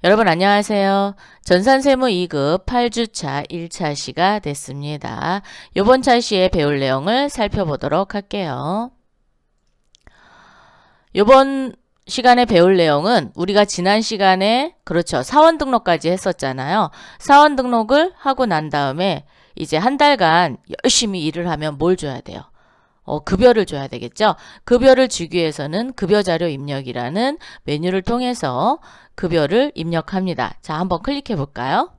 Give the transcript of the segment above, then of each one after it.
여러분 안녕하세요. 전산세무 2급 8주차 1차 시가 됐습니다. 이번 차시에 배울 내용을 살펴보도록 할게요. 이번 시간에 배울 내용은 우리가 지난 시간에 그렇죠. 사원 등록까지 했었잖아요. 사원 등록을 하고 난 다음에 이제 한 달간 열심히 일을 하면 뭘 줘야 돼요? 급여를 줘야 되겠죠. 급여를 주기 위해서는 급여자료 입력이라는 메뉴를 통해서 급여를 입력합니다. 자, 한번 클릭해 볼까요?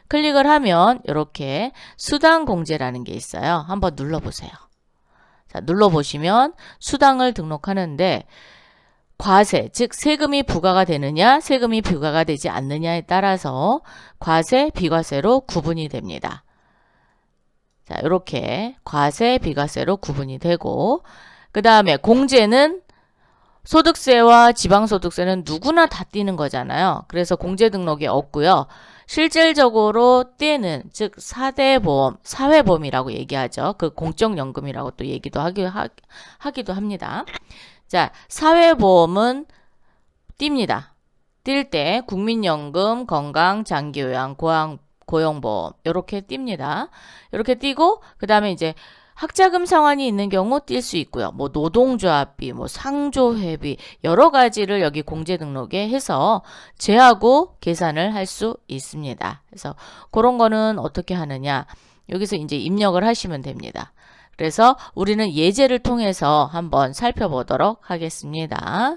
클릭을 하면 이렇게 수당 공제라는 게 있어요. 한번 눌러보세요. 자, 눌러보시면 수당을 등록하는데 과세, 즉 세금이 부과가 되느냐, 세금이 부과가 되지 않느냐에 따라서 과세, 비과세로 구분이 됩니다. 자, 이렇게 과세, 비과세로 구분이 되고 그 다음에 공제는 소득세와 지방소득세는 누구나 다 떼는 거잖아요. 그래서 공제 등록이 없고요. 실질적으로 떼는 즉 4대 보험, 사회보험이라고 얘기하죠. 그 공적연금이라고 또 얘기도 하기도 합니다. 자, 사회보험은 띱니다. 뛸 때 국민연금, 건강, 장기요양, 고용보험 이렇게 띱니다. 이렇게 띄고 그 다음에 이제 학자금 상환이 있는 경우 뛸 수 있고요. 뭐 노동조합비, 뭐 상조회비 여러 가지를 여기 공제 등록에 해서 제하고 계산을 할 수 있습니다. 그래서 그런 거는 어떻게 하느냐? 여기서 이제 입력을 하시면 됩니다. 그래서 우리는 예제를 통해서 한번 살펴보도록 하겠습니다.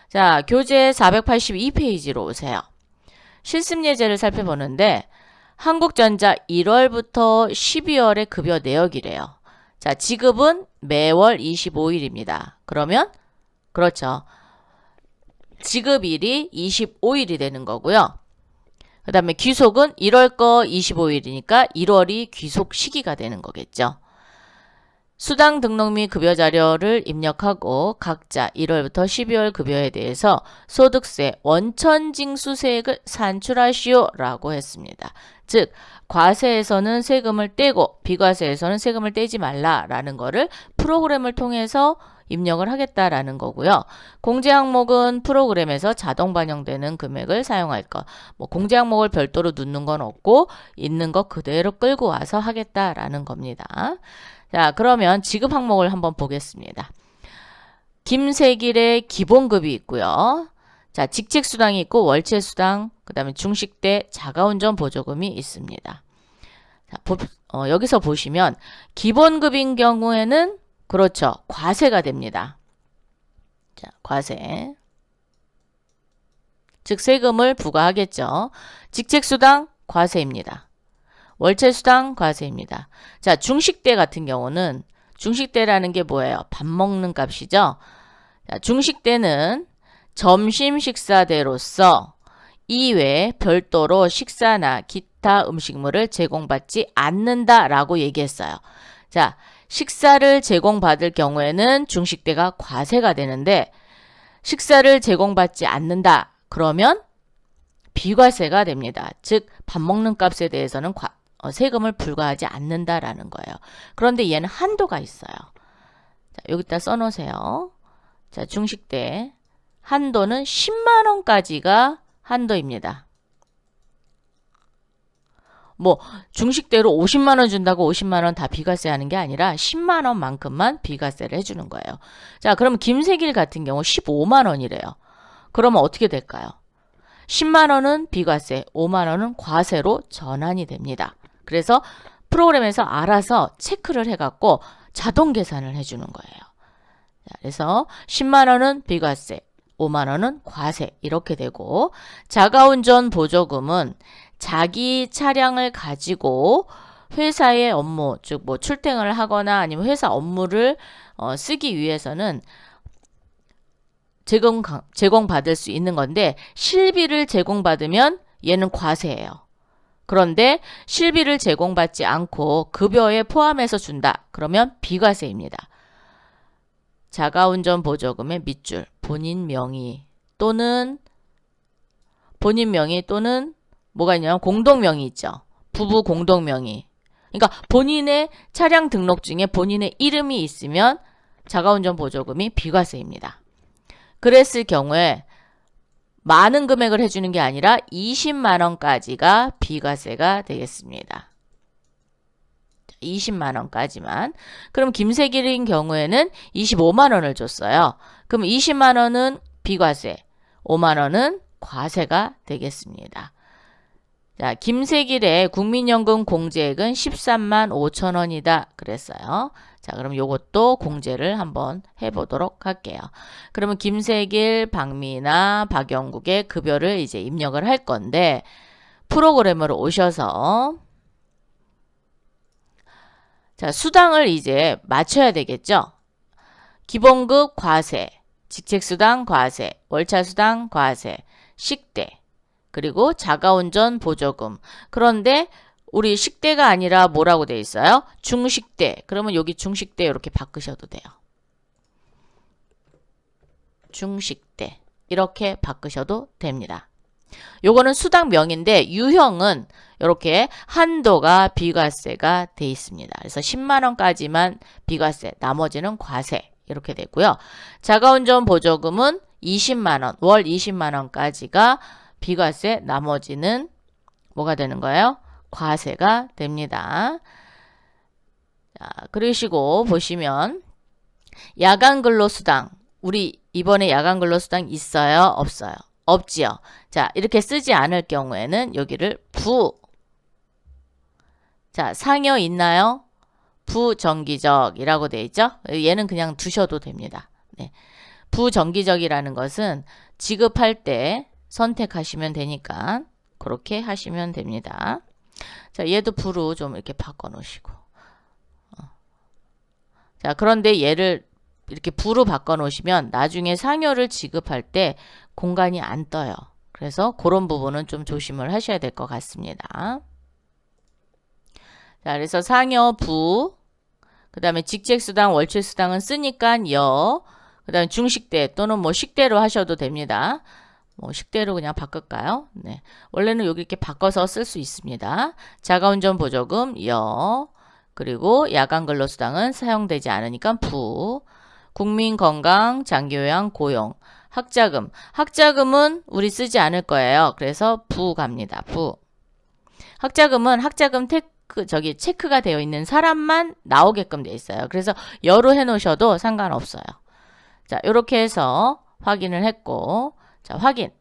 자, 교재 482페이지로 오세요. 실습예제를 살펴보는데 한국전자 1월부터 12월의 급여 내역이래요. 자, 지급은 매월 25일입니다. 그러면 그렇죠. 지급일이 25일이 되는 거고요. 그 다음에 귀속은 1월 거 25일이니까 1월이 귀속 시기가 되는 거겠죠. 수당 등록 및 급여 자료를 입력하고 각자 1월부터 12월 급여에 대해서 소득세 원천징수세액을 산출하시오 라고 했습니다. 즉 과세에서는 세금을 떼고 비과세에서는 세금을 떼지 말라라는 거를 프로그램을 통해서 입력을 하겠다라는 거고요. 공제 항목은 프로그램에서 자동 반영되는 금액을 사용할 것. 뭐 공제 항목을 별도로 넣는 건 없고 있는 거 그대로 끌고 와서 하겠다라는 겁니다. 자, 그러면 지급 항목을 한번 보겠습니다. 김세길의 기본급이 있고요. 자, 직책수당이 있고 월체수당, 그 다음에 중식대 자가운전 보조금이 있습니다. 자, 여기서 보시면 기본급인 경우에는 그렇죠. 과세가 됩니다. 자, 과세. 즉 세금을 부과하겠죠. 직책수당 과세입니다. 월체수당 과세입니다. 자, 중식대 같은 경우는 중식대라는 게 뭐예요? 밥 먹는 값이죠. 자, 중식대는 점심 식사대로서 이외에 별도로 식사나 기타 음식물을 제공받지 않는다라고 얘기했어요. 자, 식사를 제공받을 경우에는 중식대가 과세가 되는데 식사를 제공받지 않는다. 그러면 비과세가 됩니다. 즉 밥 먹는 값에 대해서는 세금을 불과하지 않는다라는 거예요. 그런데 얘는 한도가 있어요. 자, 여기다 써놓으세요. 자, 중식대 한도는 10만 원까지가 한도입니다. 뭐 중식대로 50만 원 준다고 50만 원 다 비과세 하는 게 아니라 10만 원만큼만 비과세를 해주는 거예요. 자, 그럼 김세길 같은 경우 15만 원이래요. 그러면 어떻게 될까요? 10만 원은 비과세, 5만 원은 과세로 전환이 됩니다. 그래서 프로그램에서 알아서 체크를 해갖고 자동 계산을 해주는 거예요. 자, 그래서 10만 원은 비과세, 5만 원은 과세 이렇게 되고 자가운전 보조금은 자기 차량을 가지고 회사의 업무, 즉 뭐 출퇴근을 하거나 아니면 회사 업무를 쓰기 위해서는 제공받을 수 있는 건데 실비를 제공받으면 얘는 과세예요. 그런데 실비를 제공받지 않고 급여에 포함해서 준다. 그러면 비과세입니다. 자가운전 보조금의 밑줄 본인 명의 또는 뭐가 있냐면 공동명의 있죠. 부부 공동명의. 그러니까 본인의 차량 등록증에 본인의 이름이 있으면 자가운전 보조금이 비과세입니다. 그랬을 경우에 많은 금액을 해주는 게 아니라 20만 원까지가 비과세가 되겠습니다. 20만 원까지만. 그럼 김세길인 경우에는 25만 원을 줬어요. 그럼 20만 원은 비과세, 5만 원은 과세가 되겠습니다. 자, 김세길의 국민연금 공제액은 13만 5천 원이다 그랬어요. 자, 그럼 요것도 공제를 한번 해보도록 할게요. 그러면 김세길, 박미나, 박영국의 급여를 이제 입력을 할 건데 프로그램으로 오셔서 자, 수당을 이제 맞춰야 되겠죠. 기본급 과세, 직책수당 과세, 월차수당 과세, 식대, 그리고 자가운전 보조금. 그런데 우리 식대가 아니라 뭐라고 돼 있어요? 중식대. 그러면 여기 중식대 이렇게 바꾸셔도 돼요. 중식대 이렇게 바꾸셔도 됩니다. 요거는 수당명인데 유형은 이렇게 한도가 비과세가 돼 있습니다. 그래서 10만 원까지만 비과세, 나머지는 과세 이렇게 되고요. 자가운전 보조금은 20만 원, 월 20만 원까지가 비과세, 나머지는 뭐가 되는 거예요? 과세가 됩니다. 자, 그러시고 보시면 야간 근로수당, 우리 이번에 야간 근로수당 있어요? 없어요? 없지요. 자, 이렇게 쓰지 않을 경우에는 여기를 자, 상여 있나요? 부정기적이라고 되어 있죠? 얘는 그냥 두셔도 됩니다. 네. 부정기적이라는 것은 지급할 때 선택하시면 되니까 그렇게 하시면 됩니다. 자, 얘도 부로 좀 이렇게 바꿔 놓으시고. 자, 그런데 얘를 이렇게 부로 바꿔 놓으시면 나중에 상여를 지급할 때 공간이 안 떠요. 그래서 그런 부분은 좀 조심을 하셔야 될 것 같습니다. 자, 그래서 상여 부, 그 다음에 직책수당, 월출수당은 쓰니까 그 다음에 중식대 또는 뭐 식대로 하셔도 됩니다. 뭐 식대로 그냥 바꿀까요? 네. 원래는 여기 이렇게 바꿔서 쓸 수 있습니다. 자가운전 보조금 그리고 야간 근로수당은 사용되지 않으니까 부, 국민건강, 장기요양, 고용, 학자금. 학자금은 우리 쓰지 않을 거예요. 그래서 부 갑니다. 부. 학자금은 학자금 체크가 되어 있는 사람만 나오게끔 되어 있어요. 그래서 여로 해놓으셔도 상관없어요. 자, 이렇게 해서 확인을 했고, 자, 확인.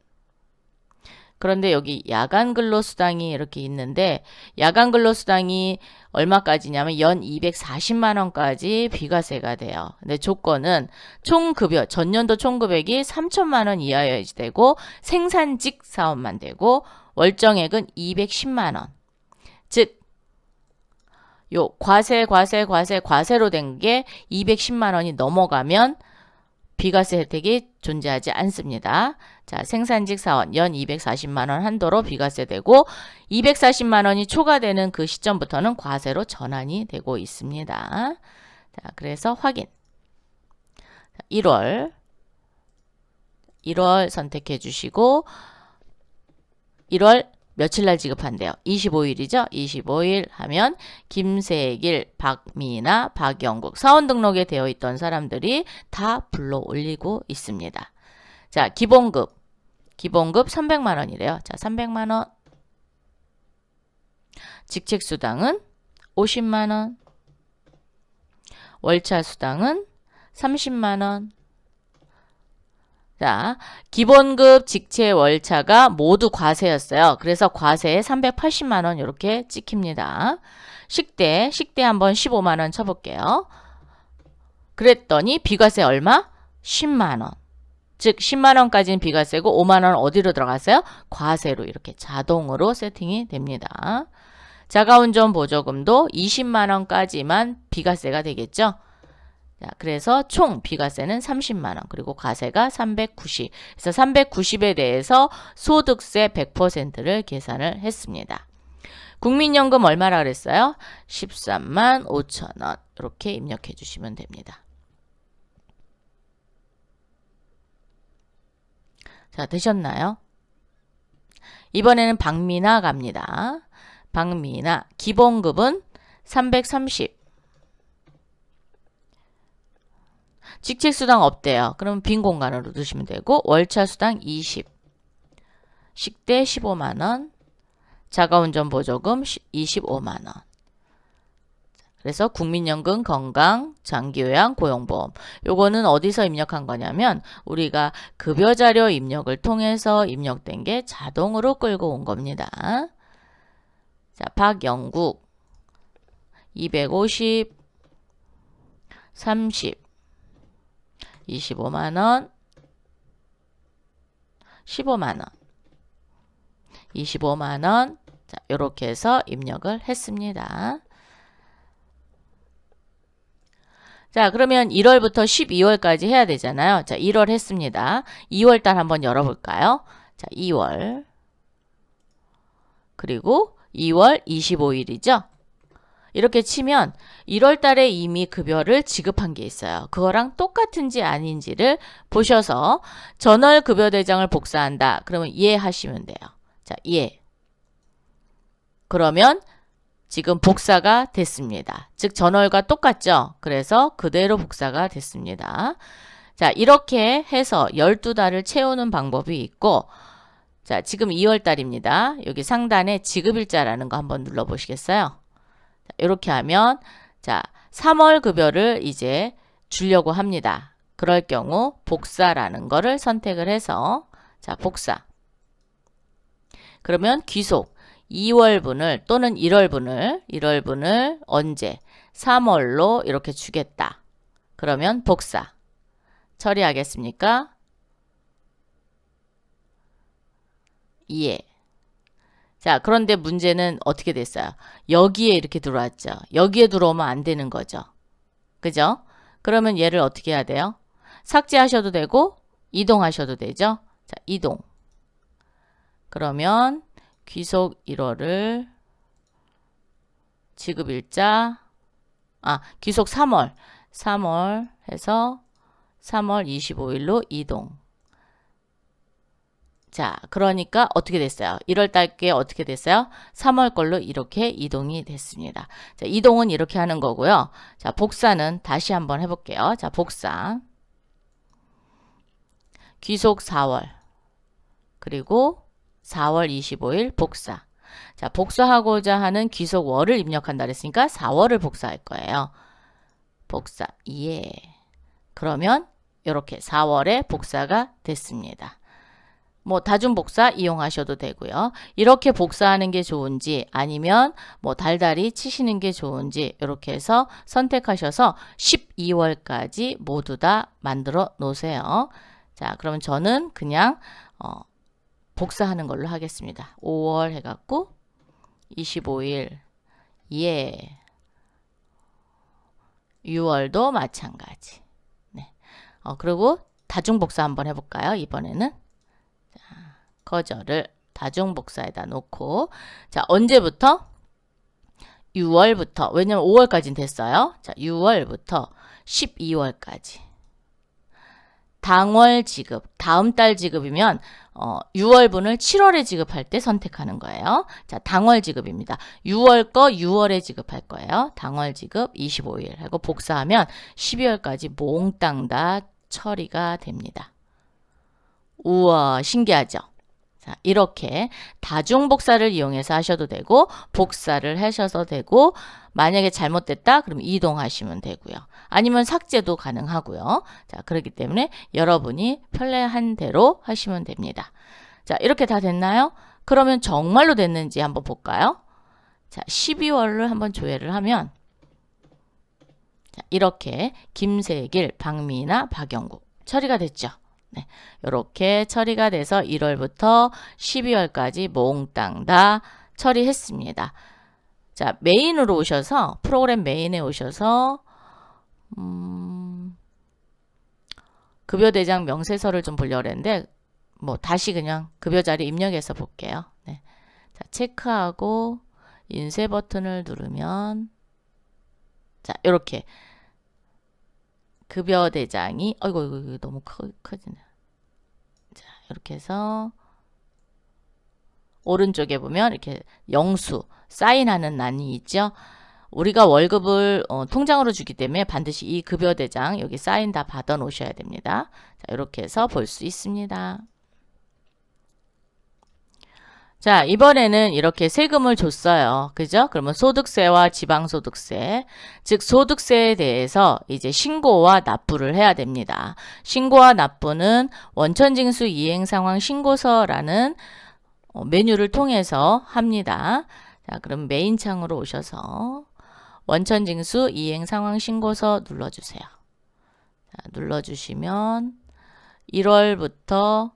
그런데 여기 야간 근로수당이 이렇게 있는데 야간 근로수당이 얼마까지냐면 연 240만 원까지 비과세가 돼요. 근데 조건은 총급여, 전년도 총급액이 3천만 원 이하여야 되고 생산직 사업만 되고 월정액은 210만 원. 즉 요 과세로 된 게 210만 원이 넘어가면 비과세 혜택이 존재하지 않습니다. 자, 생산직 사원 연 240만 원 한도로 비과세되고 240만 원이 초과되는 그 시점부터는 과세로 전환이 되고 있습니다. 자, 그래서 확인. 1월 선택해 주시고 1월 며칠 날 지급한대요? 25일이죠? 25일 하면 김세길, 박미나, 박영국 사원 등록에 되어 있던 사람들이 다 불러 올리고 있습니다. 자, 기본급 300만 원이래요. 자, 300만 원. 직책수당은 50만 원. 월차수당은 30만 원. 자, 기본급, 직체, 월차가 모두 과세였어요. 그래서 과세에 380만 원 이렇게 찍힙니다. 식대 한번 15만 원 쳐볼게요. 그랬더니 비과세 얼마? 10만 원. 즉 10만 원까지는 비과세고 5만 원 어디로 들어갔어요? 과세로 이렇게 자동으로 세팅이 됩니다. 자가운전 보조금도 20만 원까지만 비과세가 되겠죠. 자, 그래서 총 비과세는 30만 원, 그리고 과세가 390. 그래서 390에 대해서 소득세 100%를 계산을 했습니다. 국민연금 얼마라 그랬어요? 13만 5천 원. 이렇게 입력해 주시면 됩니다. 자, 되셨나요? 이번에는 박미나 갑니다. 박미나 기본급은 330. 직책수당 없대요. 그럼 빈 공간으로 두시면 되고 월차수당 20. 식대 15만원, 자가운전 보조금 25만원. 그래서 국민연금, 건강, 장기요양, 고용보험. 요거는 어디서 입력한 거냐면 우리가 급여자료 입력을 통해서 입력된 게 자동으로 끌고 온 겁니다. 자, 박영국 250, 30, 25만원, 15만원, 25만원. 자, 요렇게 해서 입력을 했습니다. 자, 그러면 1월부터 12월까지 해야 되잖아요. 자, 1월 했습니다. 2월달 한번 열어볼까요? 자, 2월. 그리고 2월 25일이죠. 이렇게 치면 1월 달에 이미 급여를 지급한 게 있어요. 그거랑 똑같은지 아닌지를 보셔서 전월 급여 대장을 복사한다. 그러면 예 하시면 돼요. 자, 예. 그러면 지금 복사가 됐습니다. 즉 전월과 똑같죠? 그래서 그대로 복사가 됐습니다. 자, 이렇게 해서 12달을 채우는 방법이 있고, 자, 지금 2월 달입니다. 여기 상단에 지급일자라는 거 한번 눌러 보시겠어요? 자, 이렇게 하면 자, 3월 급여를 이제 주려고 합니다. 그럴 경우 복사라는 거를 선택을 해서 자, 복사. 그러면 귀속 2월분을 또는 1월분을 언제 3월로 이렇게 주겠다. 그러면 복사. 처리하겠습니까? 예. 자, 그런데 문제는 어떻게 됐어요? 여기에 이렇게 들어왔죠. 여기에 들어오면 안 되는 거죠. 그죠? 그러면 얘를 어떻게 해야 돼요? 삭제하셔도 되고 이동하셔도 되죠. 자, 이동. 그러면 귀속 1월을 지급일자 귀속 3월 해서 3월 25일로 이동. 자, 그러니까 어떻게 됐어요? 1월 달께 어떻게 됐어요? 3월 걸로 이렇게 이동이 됐습니다. 자, 이동은 이렇게 하는 거고요. 자, 복사는 다시 한번 해볼게요. 자, 복사. 귀속 4월. 그리고 4월 25일 복사. 자, 복사하고자 하는 귀속월을 입력한다 그랬으니까 4월을 복사할 거예요. 복사. 예. 그러면 이렇게 4월에 복사가 됐습니다. 뭐 다중복사 이용하셔도 되고요. 이렇게 복사하는 게 좋은지 아니면 뭐 달달이 치시는 게 좋은지 이렇게 해서 선택하셔서 12월까지 모두 다 만들어 놓으세요. 자, 그러면 저는 그냥 복사하는 걸로 하겠습니다. 5월 해갖고 25일 예 6월도 마찬가지. 네. 그리고 다중복사 한번 해볼까요? 이번에는 자, 거절을 다중복사에다 놓고 자, 언제부터? 6월부터 왜냐면 5월까지는 됐어요. 자, 6월부터 12월까지 당월 지급, 다음 달 지급이면 6월분을 7월에 지급할 때 선택하는 거예요. 자, 당월 지급입니다. 6월 거 6월에 지급할 거예요. 당월 지급 25일 하고 복사하면 12월까지 몽땅 다 처리가 됩니다. 우와, 신기하죠? 자, 이렇게 다중복사를 이용해서 하셔도 되고 복사를 하셔도 되고 만약에 잘못됐다 그럼 이동하시면 되고요. 아니면 삭제도 가능하고요. 자, 그렇기 때문에 여러분이 편리한 대로 하시면 됩니다. 자, 이렇게 다 됐나요? 그러면 정말로 됐는지 한번 볼까요? 자, 12월을 한번 조회를 하면 자, 이렇게 김세길, 박미나, 박영국 처리가 됐죠. 네, 이렇게 처리가 돼서 1월부터 12월까지 몽땅 다 처리했습니다. 자, 메인으로 오셔서 프로그램 메인에 오셔서 급여대장 명세서를 좀 보려고 했는데 뭐 다시 그냥 급여자료 입력해서 볼게요. 네. 자, 체크하고 인쇄 버튼을 누르면 자, 이렇게 급여대장이 이거 너무 커지네. 자, 이렇게 해서 오른쪽에 보면 이렇게 영수 사인하는欄이 있죠. 우리가 월급을 통장으로 주기 때문에 반드시 이 급여대장 여기 사인 다 받아 놓으셔야 됩니다. 자, 이렇게 해서 볼 수 있습니다. 자, 이번에는 이렇게 세금을 줬어요. 그죠? 그러면 소득세와 지방소득세, 즉 소득세에 대해서 이제 신고와 납부를 해야 됩니다. 신고와 납부는 원천징수 이행상황 신고서라는 메뉴를 통해서 합니다. 자, 그럼 메인 창으로 오셔서 원천징수 이행상황 신고서 눌러주세요. 자, 눌러주시면 1월부터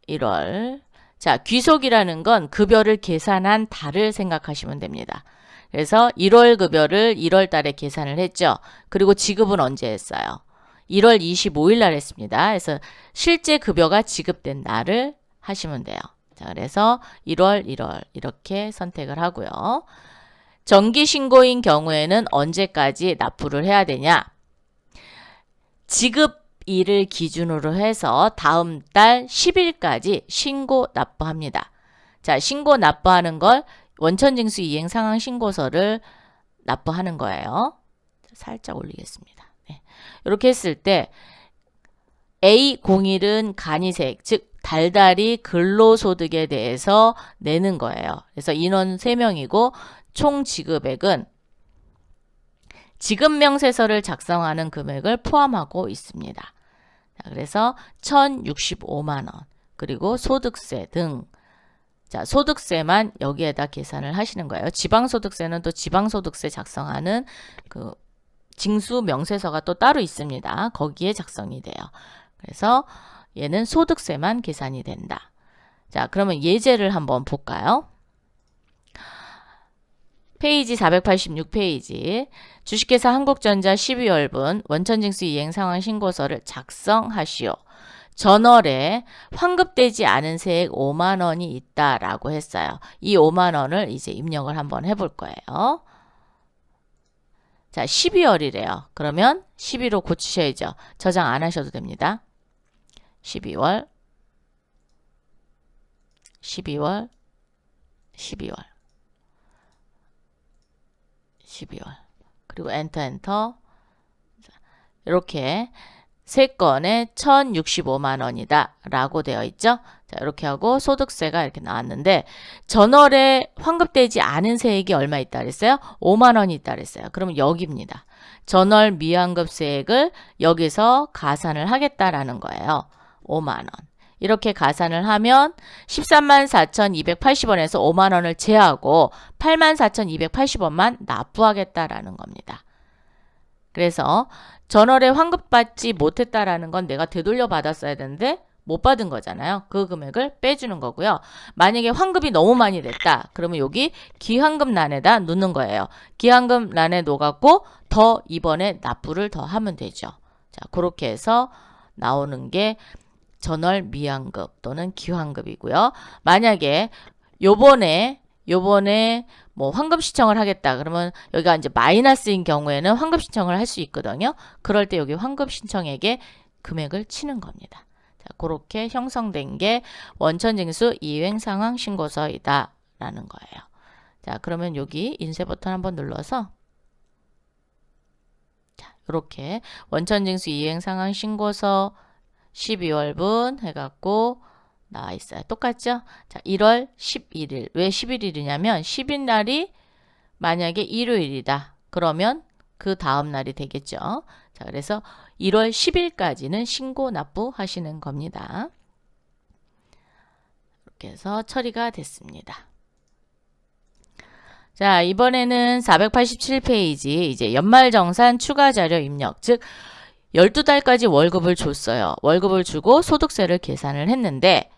1월. 자, 귀속이라는 건 급여를 계산한 달을 생각하시면 됩니다. 그래서 1월 급여를 1월 달에 계산을 했죠. 그리고 지급은 언제 했어요? 1월 25일 날 했습니다. 그래서 실제 급여가 지급된 날을 하시면 돼요. 자, 그래서 1월 이렇게 선택을 하고요. 정기신고인 경우에는 언제까지 납부를 해야 되냐? 지급일을 기준으로 해서 다음 달 10일까지 신고 납부합니다. 자, 신고 납부하는 걸 원천징수 이행 상황 신고서를 납부하는 거예요. 살짝 올리겠습니다. 네. 이렇게 했을 때 A01은 간이세액, 즉 달달이 근로소득에 대해서 내는 거예요. 그래서 인원 3명이고 총 지급액은 지급명세서를 작성하는 금액을 포함하고 있습니다. 자, 그래서 1,065만 원, 그리고 소득세 등, 자, 소득세만 여기에다 계산을 하시는 거예요. 지방소득세는 또 지방소득세 작성하는 그 징수명세서가 또 따로 있습니다. 거기에 작성이 돼요. 그래서 얘는 소득세만 계산이 된다. 자, 그러면 예제를 한번 볼까요? 페이지 486페이지 주식회사 한국전자 12월분 원천징수 이행상황 신고서를 작성하시오. 전월에 환급되지 않은 세액 5만 원이 있다라고 했어요. 이 5만 원을 이제 입력을 한번 해볼 거예요. 자, 12월이래요. 그러면 12로 고치셔야죠. 저장 안 하셔도 됩니다. 12월 그리고 엔터 이렇게 세 건에 1,065만 원이다 라고 되어 있죠. 자, 이렇게 하고 소득세가 이렇게 나왔는데 전월에 환급되지 않은 세액이 얼마 있다 그랬어요? 5만 원이 있다 그랬어요. 그러면 여기입니다. 전월 미환급 세액을 여기서 가산을 하겠다라는 거예요. 5만 원. 이렇게 가산을 하면 13만 4,280원에서 5만 원을 제하고 8만 4,280원만 납부하겠다라는 겁니다. 그래서 전월에 환급받지 못했다라는 건 내가 되돌려 받았어야 되는데 못 받은 거잖아요. 그 금액을 빼주는 거고요. 만약에 환급이 너무 많이 됐다. 그러면 여기 기환급란에다 넣는 거예요. 기환급란에 넣어갖고 더 이번에 납부를 더 하면 되죠. 자, 그렇게 해서 나오는 게 전월 미환급 또는 기환급이고요. 만약에 요번에 뭐 환급 신청을 하겠다. 그러면 여기가 이제 마이너스인 경우에는 환급 신청을 할 수 있거든요. 그럴 때 여기 환급 신청액에 금액을 치는 겁니다. 자, 그렇게 형성된 게 원천징수 이행 상황 신고서이다 라는 거예요. 자, 그러면 여기 인쇄 버튼 한번 눌러서 자, 이렇게 원천징수 이행 상황 신고서 12월분 해갖고 나와 있어요. 똑같죠? 자, 1월 11일. 왜 11일이냐면 10일 날이 만약에 일요일이다. 그러면 그 다음 날이 되겠죠. 자, 그래서 1월 10일까지는 신고 납부하시는 겁니다. 이렇게 해서 처리가 됐습니다. 자, 이번에는 487페이지 이제 연말정산 추가자료 입력, 즉 12달까지 월급을 줬어요. 월급을 주고 소득세를 계산을 했는데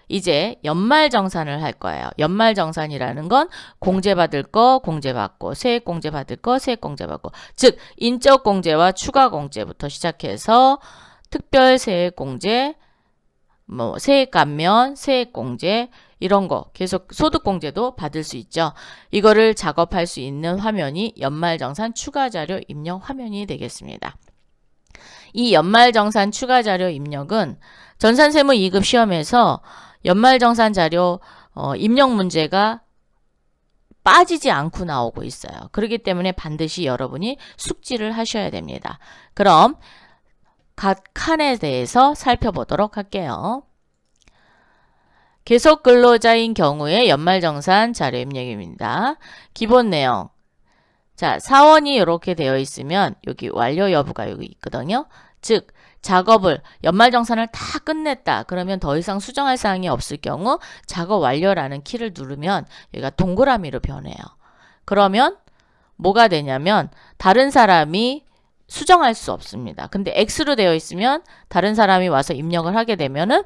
이제 연말정산을 할 거예요. 연말정산이라는 건 공제받을 거 공제받고 세액공제받을 거 세액공제받고, 즉 인적공제와 추가공제부터 시작해서 특별세액공제, 뭐 세액감면, 세액공제 이런 거 계속 소득공제도 받을 수 있죠. 이거를 작업할 수 있는 화면이 연말정산 추가자료 입력 화면이 되겠습니다. 이 연말정산 추가자료 입력은 전산세무 2급 시험에서 연말정산 자료 입력 문제가 빠지지 않고 나오고 있어요. 그렇기 때문에 반드시 여러분이 숙지를 하셔야 됩니다. 그럼 각 칸에 대해서 살펴보도록 할게요. 계속 근로자인 경우에 연말정산 자료 입력입니다. 기본 내용. 자, 사원이 이렇게 되어 있으면 여기 완료 여부가 여기 있거든요. 즉, 작업을 연말정산을 다 끝냈다. 그러면 더 이상 수정할 사항이 없을 경우 작업 완료라는 키를 누르면 여기가 동그라미로 변해요. 그러면 뭐가 되냐면 다른 사람이 수정할 수 없습니다. 근데 X로 되어 있으면 다른 사람이 와서 입력을 하게 되면은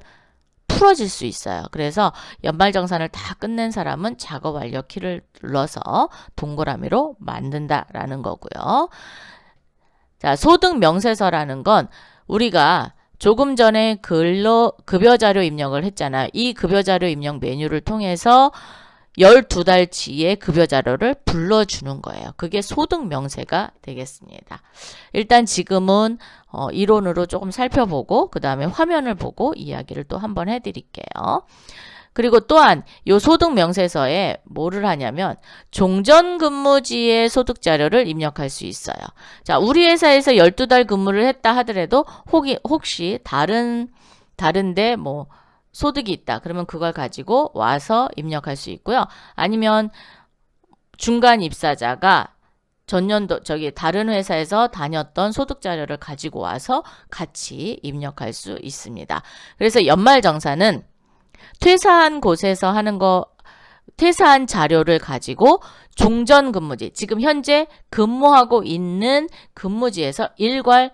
풀어질 수 있어요. 그래서 연말정산을 다 끝낸 사람은 작업 완료 키를 눌러서 동그라미로 만든다라는 거고요. 자, 소득 명세서라는 건 우리가 조금 전에 급여 자료 입력을 했잖아요. 이 급여 자료 입력 메뉴를 통해서 12달치의 급여 자료를 불러주는 거예요. 그게 소득 명세가 되겠습니다. 일단 지금은 이론으로 조금 살펴보고 그 다음에 화면을 보고 이야기를 또 한번 해드릴게요. 그리고 또한 이 소득 명세서에 뭐를 하냐면 종전 근무지의 소득 자료를 입력할 수 있어요. 자, 우리 회사에서 12달 근무를 했다 하더라도 혹시 다른데 뭐 소득이 있다. 그러면 그걸 가지고 와서 입력할 수 있고요. 아니면 중간 입사자가 전년도 다른 회사에서 다녔던 소득 자료를 가지고 와서 같이 입력할 수 있습니다. 그래서 연말정산은 퇴사한 곳에서 하는 거, 퇴사한 자료를 가지고 종전 근무지, 지금 현재 근무하고 있는 근무지에서 일괄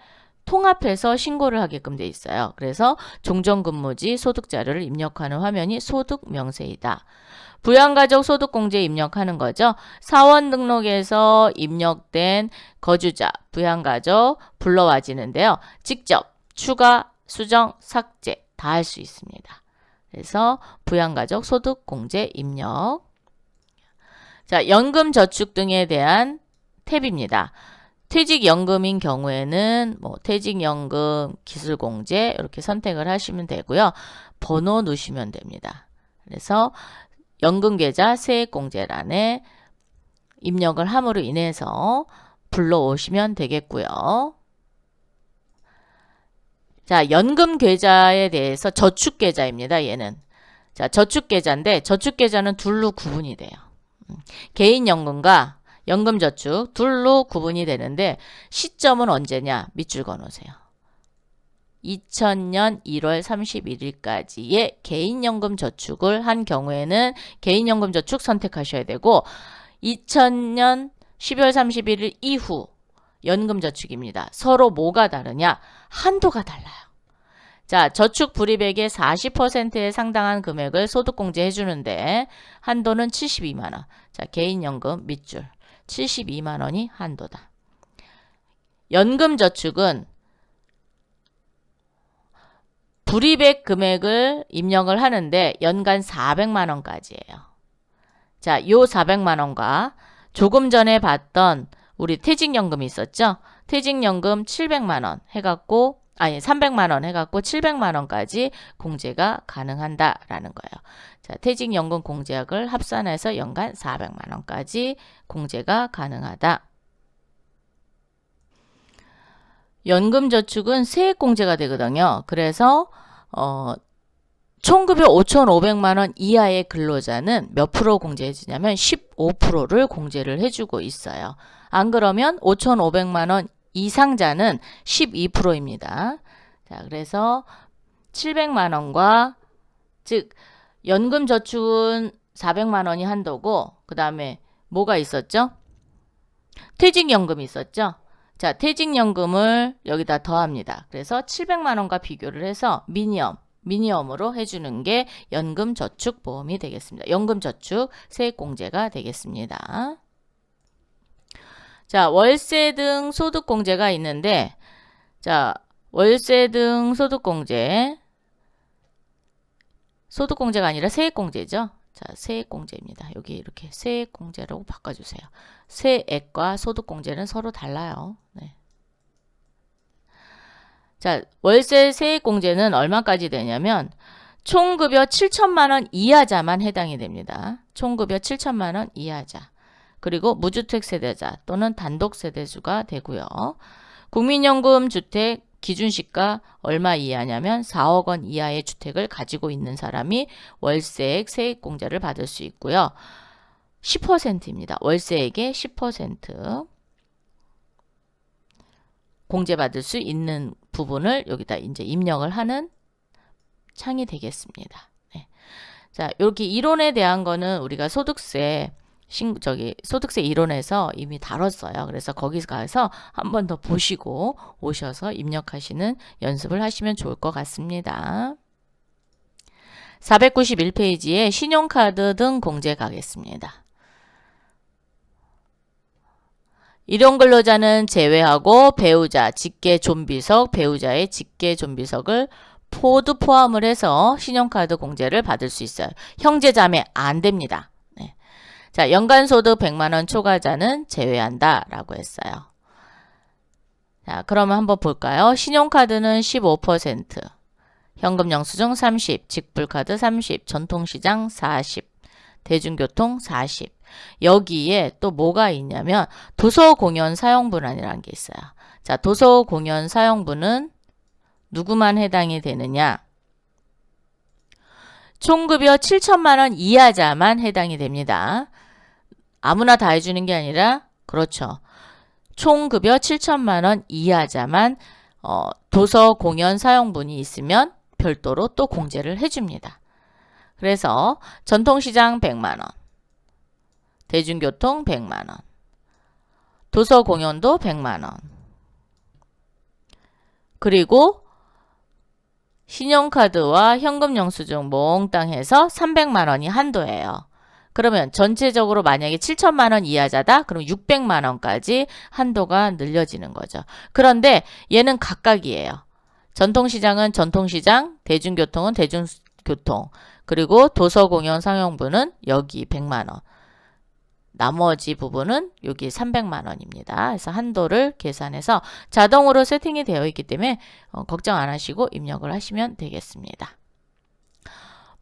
통합해서 신고를 하게끔 돼 있어요. 그래서 종전근무지 소득자료를 입력하는 화면이 소득명세이다. 부양가족 소득공제 입력하는 거죠. 사원 등록에서 입력된 거주자, 부양가족 불러와지는데요. 직접 추가, 수정, 삭제 다 할 수 있습니다. 그래서 부양가족 소득공제 입력. 자, 연금저축 등에 대한 탭입니다. 퇴직연금인 경우에는 뭐 퇴직연금, 기술공제 이렇게 선택을 하시면 되고요. 번호 넣으시면 됩니다. 그래서 연금계좌 세액공제란에 입력을 함으로 인해서 불러오시면 되겠고요. 자, 연금계좌에 대해서 저축계좌입니다. 얘는. 자, 저축계좌인데 저축계좌는 둘로 구분이 돼요. 개인연금과 연금저축 둘로 구분이 되는데 시점은 언제냐? 밑줄 그어놓으세요. 2000년 1월 31일까지의 개인연금 저축을 한 경우에는 개인연금 저축 선택하셔야 되고 2000년 12월 31일 이후 연금저축입니다. 서로 뭐가 다르냐? 한도가 달라요. 자, 저축 불이백의 40%에 상당한 금액을 소득공제해 주는데 한도는 72만 원. 자, 개인연금 밑줄 72만 원이 한도다. 연금저축은 불이백 금액을 입력을 하는데 연간 400만 원까지예요. 자, 요 400만 원과 조금 전에 봤던 우리 퇴직연금이 있었죠? 퇴직연금 700만 원 해갖고 300만 원 해갖고 700만 원까지 공제가 가능한다라는 거예요. 자, 퇴직연금 공제액을 합산해서 연간 400만 원까지 공제가 가능하다. 연금저축은 세액공제가 되거든요. 그래서 총급여 5,500만 원 이하의 근로자는 몇 프로 공제해 주냐면 15%를 공제를 해주고 있어요. 안 그러면 5,500만 원 이상자는 12%입니다. 자, 그래서 700만 원과 즉 연금저축은 400만 원이 한도고 그 다음에 뭐가 있었죠? 퇴직연금이 있었죠? 자, 퇴직연금을 여기다 더합니다. 그래서 700만 원과 비교를 해서 미니엄으로 해주는 게 연금저축보험이 되겠습니다. 연금저축 세액공제가 되겠습니다. 자, 월세 등 소득공제가 있는데 자, 월세 등 소득공제가 아니라 세액공제죠. 자, 세액공제입니다. 여기 이렇게 세액공제라고 바꿔주세요. 세액과 소득공제는 서로 달라요. 네. 자, 월세 세액공제는 얼마까지 되냐면 총급여 7천만 원 이하자만 해당이 됩니다. 총급여 7천만 원 이하자. 그리고 무주택 세대자 또는 단독 세대수가 되고요. 국민연금 주택 기준시가 얼마 이하냐면 4억 원 이하의 주택을 가지고 있는 사람이 월세액 세액공제를 받을 수 있고요. 10%입니다. 월세액의 10% 공제받을 수 있는 부분을 여기다 이제 입력을 하는 창이 되겠습니다. 네. 자, 이렇게 이론에 대한 거는 우리가 소득세 이론에서 이미 다뤘어요. 그래서 거기 가서 한 번 더 보시고 오셔서 입력하시는 연습을 하시면 좋을 것 같습니다. 491페이지에 신용카드 등 공제 가겠습니다. 일용근로자는 제외하고 배우자, 직계 존비속, 배우자의 직계 존비속을 모두 포함을 해서 신용카드 공제를 받을 수 있어요. 형제자매 안 됩니다. 네. 자, 연간소득 100만원 초과자는 제외한다 라고 했어요. 자, 그러면 한번 볼까요? 신용카드는 15%, 현금영수증 30, 직불카드 30, 전통시장 40, 대중교통 40. 여기에 또 뭐가 있냐면 도서공연 사용분할이라는 게 있어요. 자, 도서공연 사용분은 누구만 해당이 되느냐? 총급여 7천만원 이하자만 해당이 됩니다. 아무나 다 해주는 게 아니라 그렇죠. 총급여 7천만원 이하자만 도서공연 사용분이 있으면 별도로 또 공제를 해줍니다. 그래서 전통시장 100만원, 대중교통 100만원, 도서공연도 100만원, 그리고 신용카드와 현금영수증 몽땅 해서 300만원이 한도예요. 그러면 전체적으로 만약에 7천만원 이하자다? 그럼 600만원까지 한도가 늘려지는 거죠. 그런데 얘는 각각이에요. 전통시장은 전통시장, 대중교통은 대중교통, 그리고 도서공연 상용분은 여기 100만원. 나머지 부분은 여기 300만원입니다. 그래서 한도를 계산해서 자동으로 세팅이 되어 있기 때문에 걱정 안 하시고 입력을 하시면 되겠습니다.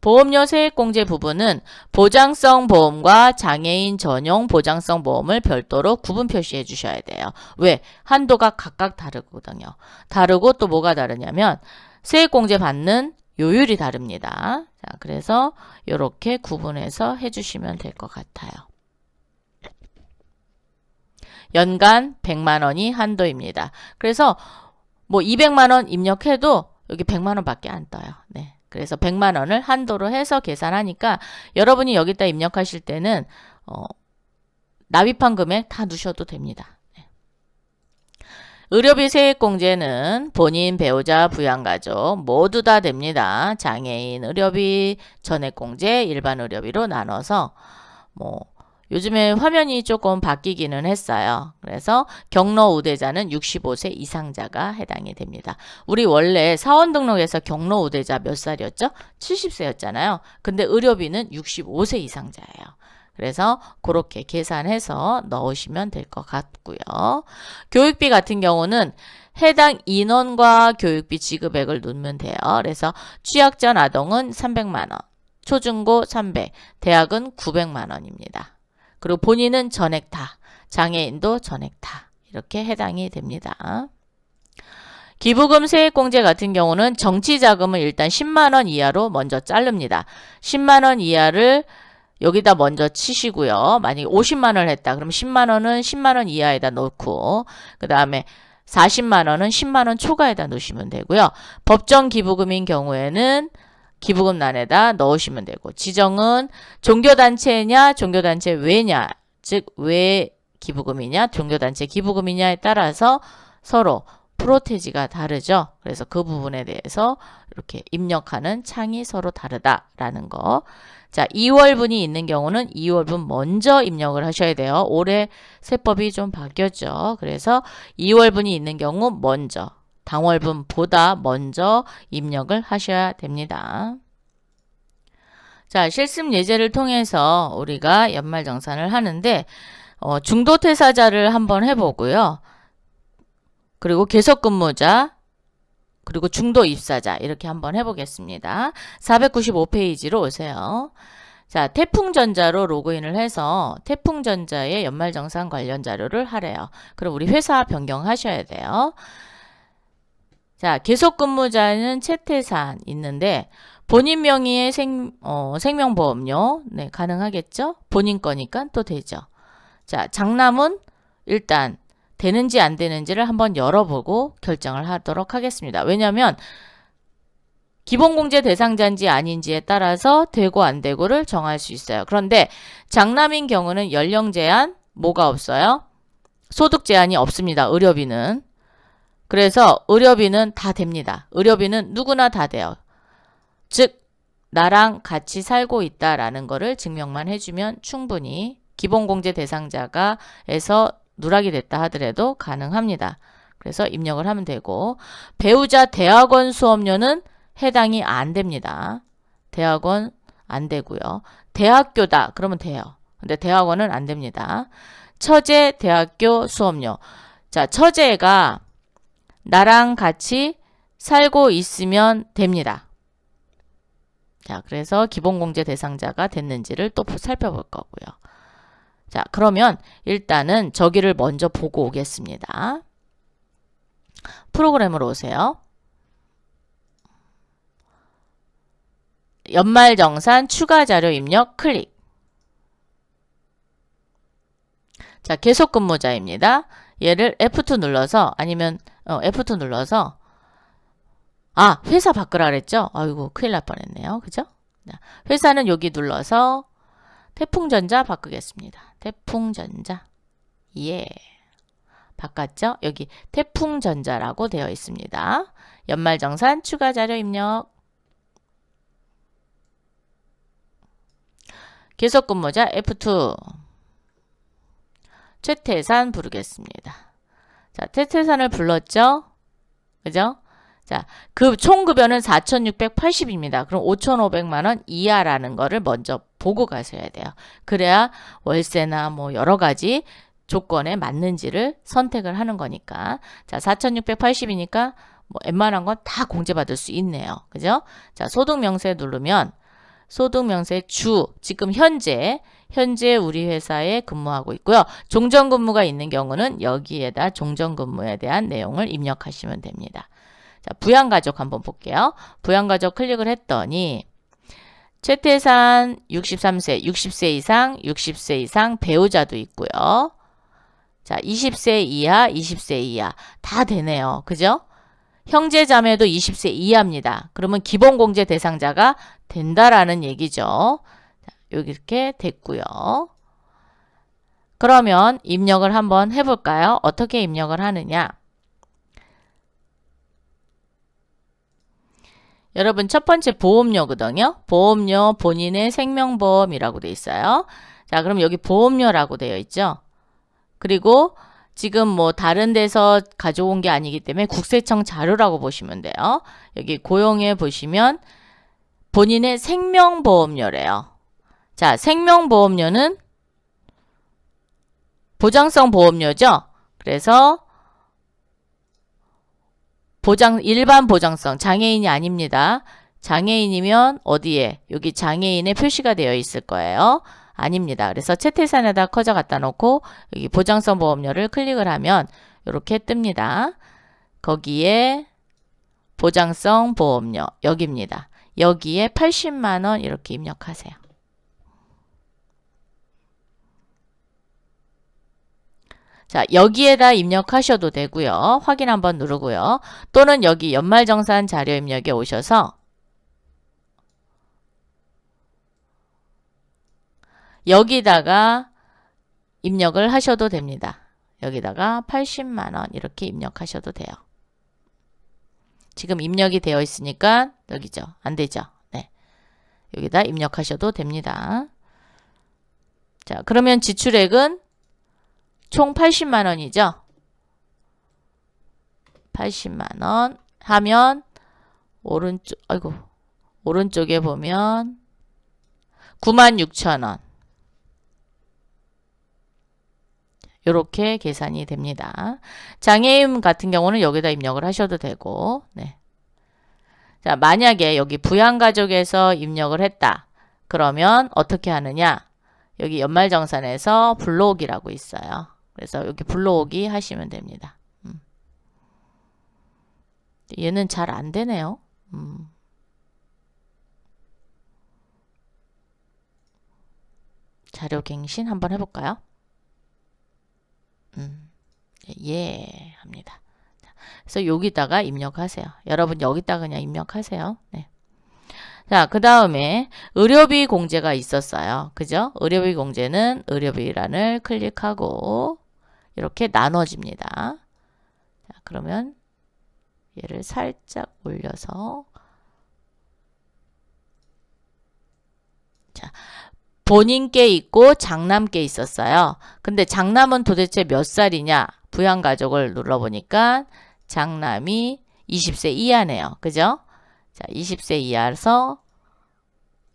보험료 세액공제 부분은 보장성 보험과 장애인 전용 보장성 보험을 별도로 구분 표시해 주셔야 돼요. 왜? 한도가 각각 다르거든요. 다르고 또 뭐가 다르냐면 세액공제 받는 요율이 다릅니다. 자, 그래서 이렇게 구분해서 해주시면 될 것 같아요. 연간 100만원이 한도입니다. 그래서 뭐 200만원 입력해도 여기 100만원 밖에 안 떠요. 네. 그래서 100만원을 한도로 해서 계산하니까 여러분이 여기다 입력하실 때는 납입한 금액 다 넣으셔도 됩니다. 네. 의료비 세액공제는 본인, 배우자, 부양가족 모두 다 됩니다. 장애인 의료비, 전액공제, 일반 의료비로 나눠서 요즘에 화면이 조금 바뀌기는 했어요. 그래서 경로 우대자는 65세 이상자가 해당이 됩니다. 우리 원래 사원 등록에서 경로 우대자 몇 살이었죠? 70세였잖아요. 근데 의료비는 65세 이상자예요. 그래서 그렇게 계산해서 넣으시면 될 것 같고요. 교육비 같은 경우는 해당 인원과 교육비 지급액을 넣으면 돼요. 그래서 취약전 아동은 300만원, 초중고 300, 대학은 900만원입니다. 그리고 본인은 전액 다, 장애인도 전액 다 이렇게 해당이 됩니다. 기부금 세액공제 같은 경우는 정치자금을 일단 10만원 이하로 먼저 자릅니다. 10만원 이하를 여기다 먼저 치시고요. 만약에 50만원을 했다. 그럼 10만원은 10만원 이하에다 놓고 그 다음에 40만원은 10만원 초과에다 놓으시면 되고요. 법정 기부금인 경우에는 기부금란에다 넣으시면 되고 지정은 종교단체냐 종교단체 외냐 즉 외 기부금이냐 종교단체 기부금이냐에 따라서 서로 프로테지가 다르죠. 그래서 그 부분에 대해서 이렇게 입력하는 창이 서로 다르다라는 거. 자, 2월분이 있는 경우는 2월분 먼저 입력을 하셔야 돼요. 올해 세법이 좀 바뀌었죠. 그래서 2월분이 있는 경우 먼저 당월분보다 먼저 입력을 하셔야 됩니다. 자, 실습 예제를 통해서 우리가 연말정산을 하는데 중도퇴사자를 한번 해보고요. 그리고 계속근무자, 그리고 중도입사자 이렇게 한번 해보겠습니다. 495페이지로 오세요. 자, 태풍전자로 로그인을 해서 태풍전자의 연말정산 관련 자료를 하래요. 그럼 우리 회사 변경하셔야 돼요. 자, 계속근무자는 채태산 있는데 본인 명의의 생명보험료 네, 가능하겠죠? 본인 거니까 또 되죠. 자, 장남은 일단 되는지 안 되는지를 한번 열어보고 결정을 하도록 하겠습니다. 왜냐하면 기본공제 대상자인지 아닌지에 따라서 되고 안 되고를 정할 수 있어요. 그런데 장남인 경우는 연령 제한 뭐가 없어요? 소득 제한이 없습니다. 의료비는. 그래서 의료비는 다 됩니다. 의료비는 누구나 다 돼요. 즉 나랑 같이 살고 있다라는 거를 증명만 해주면 충분히 기본공제 대상자가 에서 누락이 됐다 하더라도 가능합니다. 그래서 입력을 하면 되고 배우자 대학원 수업료는 해당이 안 됩니다. 대학원 안 되고요. 대학교다 그러면 돼요. 근데 대학원은 안 됩니다. 처제 대학교 수업료. 자, 처제가 나랑 같이 살고 있으면 됩니다. 자, 그래서 기본공제 대상자가 됐는지를 또 살펴볼 거고요. 자, 그러면 일단은 저기를 먼저 보고 오겠습니다. 프로그램으로 오세요. 연말정산 추가 자료 입력 클릭. 자, 계속근무자입니다. 얘를 F2 눌러서 아니면 F2 눌러서 회사 바꾸라 그랬죠? 아이고 큰일 날 뻔했네요. 그죠? 회사는 여기 눌러서 태풍전자 바꾸겠습니다. 태풍전자. 예. 바꿨죠? 여기 태풍전자라고 되어 있습니다. 연말정산 추가 자료 입력. 계속근무자 F2. 최태산 부르겠습니다. 자, 최태산을 불렀죠? 그죠? 자, 그 총급여는 4,680입니다. 그럼 5,500만 원 이하라는 거를 먼저 보고 가셔야 돼요. 그래야 월세나 뭐 여러 가지 조건에 맞는지를 선택을 하는 거니까. 자, 4,680이니까 뭐 웬만한 건 다 공제받을 수 있네요. 그죠? 자, 소득명세 누르면 소득명세 지금 현재 우리 회사에 근무하고 있고요. 종전근무가 있는 경우는 여기에다 종전근무에 대한 내용을 입력하시면 됩니다. 자, 부양가족 한번 볼게요. 부양가족 클릭을 했더니 최태산 63세, 60세 이상 배우자도 있고요. 자, 20세 이하, 20세 이하 다 되네요. 그죠? 형제 자매도 20세 이하입니다. 그러면 기본공제 대상자가 된다라는 얘기죠. 자, 여기 이렇게 됐고요. 그러면 입력을 한번 해볼까요? 어떻게 입력을 하느냐? 여러분 첫 번째 보험료거든요. 보험료 본인의 생명보험이라고 되어 있어요. 자, 그럼 여기 보험료라고 되어 있죠. 그리고 지금 뭐 다른 데서 가져온 게 아니기 때문에 국세청 자료라고 보시면 돼요. 여기 고용에 보시면 본인의 생명보험료래요. 자, 생명보험료는 보장성 보험료죠. 그래서 일반 보장성, 장애인이 아닙니다. 장애인이면 어디에? 여기 장애인의 표시가 되어 있을 거예요. 아닙니다. 그래서 채태산에다 커져 갖다 놓고 여기 보장성 보험료를 클릭을 하면 이렇게 뜹니다. 거기에 보장성 보험료 여기입니다. 여기에 80만 원 이렇게 입력하세요. 자, 여기에다 입력하셔도 되고요. 확인 한번 누르고요. 또는 여기 연말정산 자료 입력에 오셔서 여기다가 입력을 하셔도 됩니다. 여기다가 80만 원 이렇게 입력하셔도 돼요. 지금 입력이 되어 있으니까 여기죠. 안 되죠. 네. 여기다 입력하셔도 됩니다. 자, 그러면 지출액은 총 80만 원이죠. 80만 원 하면 오른쪽에 보면 96,000원. 이렇게 계산이 됩니다. 장애인 같은 경우는 여기다 입력을 하셔도 되고, 네. 자, 만약에 여기 부양가족에서 입력을 했다. 그러면 어떻게 하느냐? 여기 연말정산에서 불러오기라고 있어요. 그래서 여기 불러오기 하시면 됩니다. 얘는 잘 안 되네요. 자료 갱신 한번 해볼까요? 예, 합니다. 그래서 여기다가 입력하세요. 여러분 여기다가 그냥 입력하세요. 네. 자, 그 다음에 의료비 공제가 있었어요. 그죠? 의료비 공제는 의료비란을 클릭하고 이렇게 나눠집니다. 자, 그러면 얘를 살짝 올려서 자, 본인께 있고 장남께 있었어요. 근데 장남은 도대체 몇 살이냐? 부양가족을 눌러보니까 장남이 20세 이하네요. 그죠? 자, 20세 이하서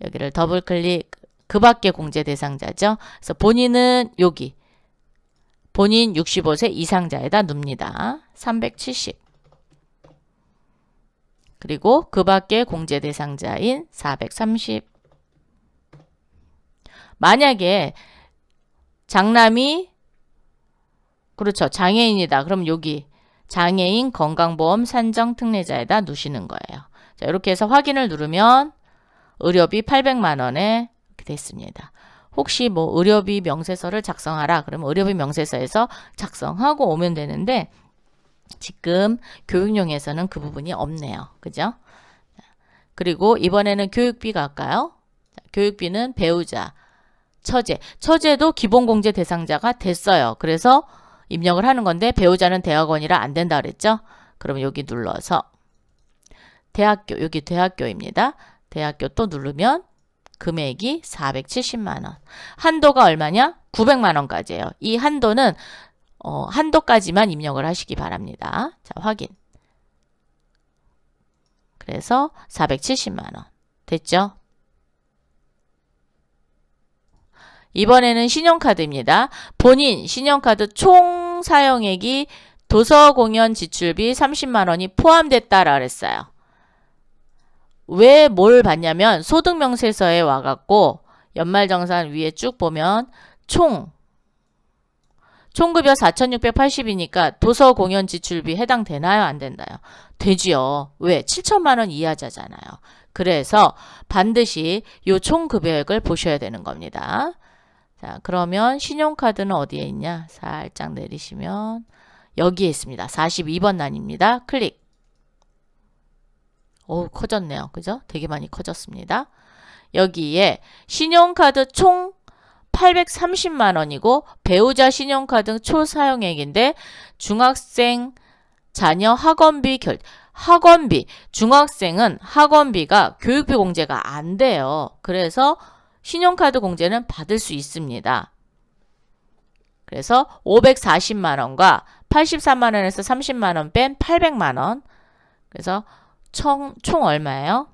여기를 더블 클릭, 그 밖에 공제 대상자죠. 그래서 본인은 여기, 본인 65세 이상자에다 눕니다. 370. 그리고 그 밖에 공제 대상자인 430. 만약에 장남이 그렇죠. 장애인이다. 그럼 여기 장애인 건강보험 산정 특례자에다 누시는 거예요. 자, 이렇게 해서 확인을 누르면 의료비 800만 원에 이렇게 됐습니다. 혹시 뭐 의료비 명세서를 작성하라. 그러면 의료비 명세서에서 작성하고 오면 되는데 지금 교육용에서는 그 부분이 없네요. 그죠? 그리고 이번에는 교육비가 할까요? 교육비는 배우자, 처제도 기본공제 대상자가 됐어요. 그래서 입력을 하는 건데 배우자는 대학원이라 안 된다 그랬죠? 그럼 여기 눌러서 대학교, 여기 대학교입니다. 대학교 또 누르면 금액이 470만 원. 한도가 얼마냐? 900만 원까지예요. 이 한도는 한도까지만 입력을 하시기 바랍니다. 자, 확인. 그래서 470만 원. 됐죠? 이번에는 신용카드입니다. 본인 신용카드 총 사용액이 도서 공연 지출비 30만 원이 포함됐다라 그랬어요. 왜 뭘 받냐면 소득명세서에 와갖고 연말정산 위에 쭉 보면 총급여 4,680이니까 도서 공연 지출비 해당되나요? 안 된다요? 되지요. 왜? 7천만 원 이하자잖아요. 그래서 반드시 이 총급여액을 보셔야 되는 겁니다. 자, 그러면 신용카드는 어디에 있냐? 살짝 내리시면 여기에 있습니다. 42번 난입니다. 클릭. 오, 커졌네요. 그죠? 되게 많이 커졌습니다. 여기에 신용카드 총 830만 원이고 배우자 신용카드 초사용액인데 중학생 자녀 학원비 중학생은 학원비가 교육비 공제가 안 돼요. 그래서 신용카드 공제는 받을 수 있습니다. 그래서 540만 원과 83만 원에서 30만 원 뺀 800만 원. 그래서 총 얼마예요?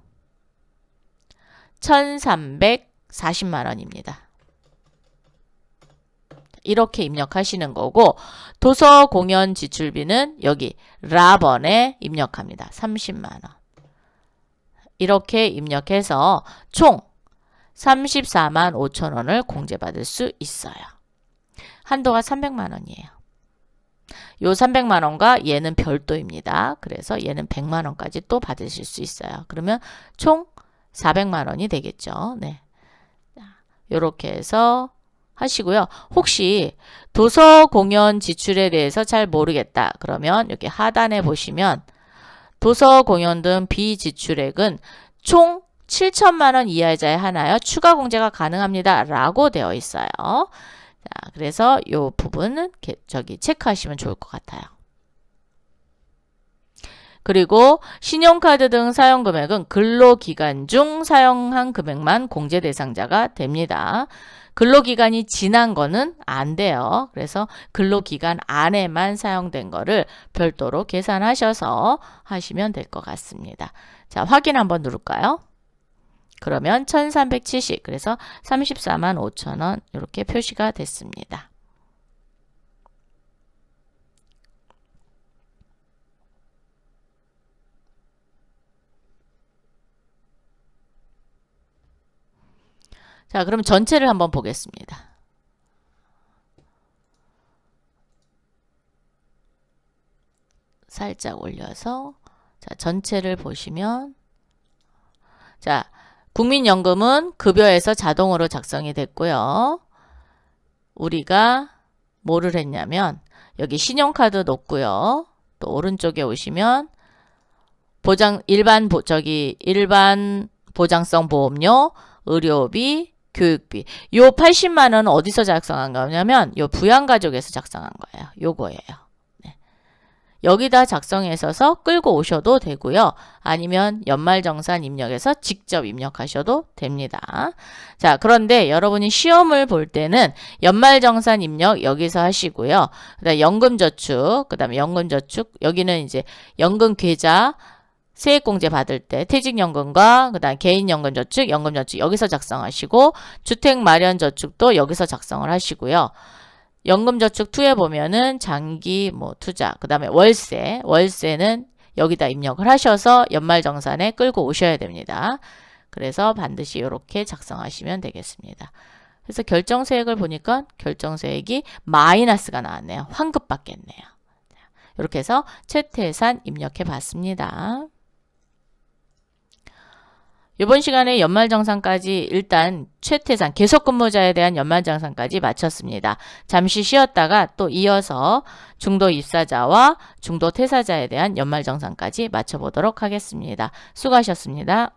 1340만 원입니다. 이렇게 입력하시는 거고 도서 공연 지출비는 여기 라번에 입력합니다. 30만 원. 이렇게 입력해서 총 34만 5천 원을 공제받을 수 있어요. 한도가 300만 원이에요. 요 300만 원과 얘는 별도입니다. 그래서 얘는 100만 원까지 또 받으실 수 있어요. 그러면 총 400만 원이 되겠죠. 네. 요렇게 해서 하시고요. 혹시 도서 공연 지출에 대해서 잘 모르겠다. 그러면 여기 하단에 보시면 도서 공연 등 비지출액은 총 7천만 원 이하자에 하나요. 추가 공제가 가능합니다. 라고 되어 있어요. 자, 그래서 이 부분은 체크하시면 좋을 것 같아요. 그리고 신용카드 등 사용금액은 근로기간 중 사용한 금액만 공제 대상자가 됩니다. 근로기간이 지난 거는 안 돼요. 그래서 근로기간 안에만 사용된 거를 별도로 계산하셔서 하시면 될 것 같습니다. 자, 확인 한번 누를까요? 그러면 1370, 그래서 34만 5천 원 이렇게 표시가 됐습니다. 자, 그럼 전체를 한번 보겠습니다. 살짝 올려서 자, 전체를 보시면 자, 국민연금은 급여에서 자동으로 작성이 됐고요. 우리가 뭐를 했냐면 여기 신용카드 놓고요. 또 오른쪽에 오시면 일반 보장성 보험료, 의료비, 교육비. 요 80만 원은 어디서 작성한 거냐면 요 부양가족에서 작성한 거예요. 요거예요. 네. 여기다 작성해서 끌고 오셔도 되고요. 아니면 연말정산 입력해서 직접 입력하셔도 됩니다. 자, 그런데 여러분이 시험을 볼 때는 연말정산 입력 여기서 하시고요. 그다음에 연금저축, 그다음에 연금저축 여기는 이제 연금계좌 세액공제 받을 때 퇴직연금과 그다음 개인연금저축, 연금저축 여기서 작성하시고 주택마련저축도 여기서 작성을 하시고요. 연금저축 2에 보면은 장기 투자, 그다음에 월세는 여기다 입력을 하셔서 연말정산에 끌고 오셔야 됩니다. 그래서 반드시 이렇게 작성하시면 되겠습니다. 그래서 결정세액을 보니까 결정세액이 마이너스가 나왔네요. 환급 받겠네요. 이렇게 해서 최태산 입력해 봤습니다. 이번 시간에 연말정산까지 일단 최태산 계속근무자에 대한 연말정산까지 마쳤습니다. 잠시 쉬었다가 또 이어서 중도 입사자와 중도 퇴사자에 대한 연말정산까지 마쳐보도록 하겠습니다. 수고하셨습니다.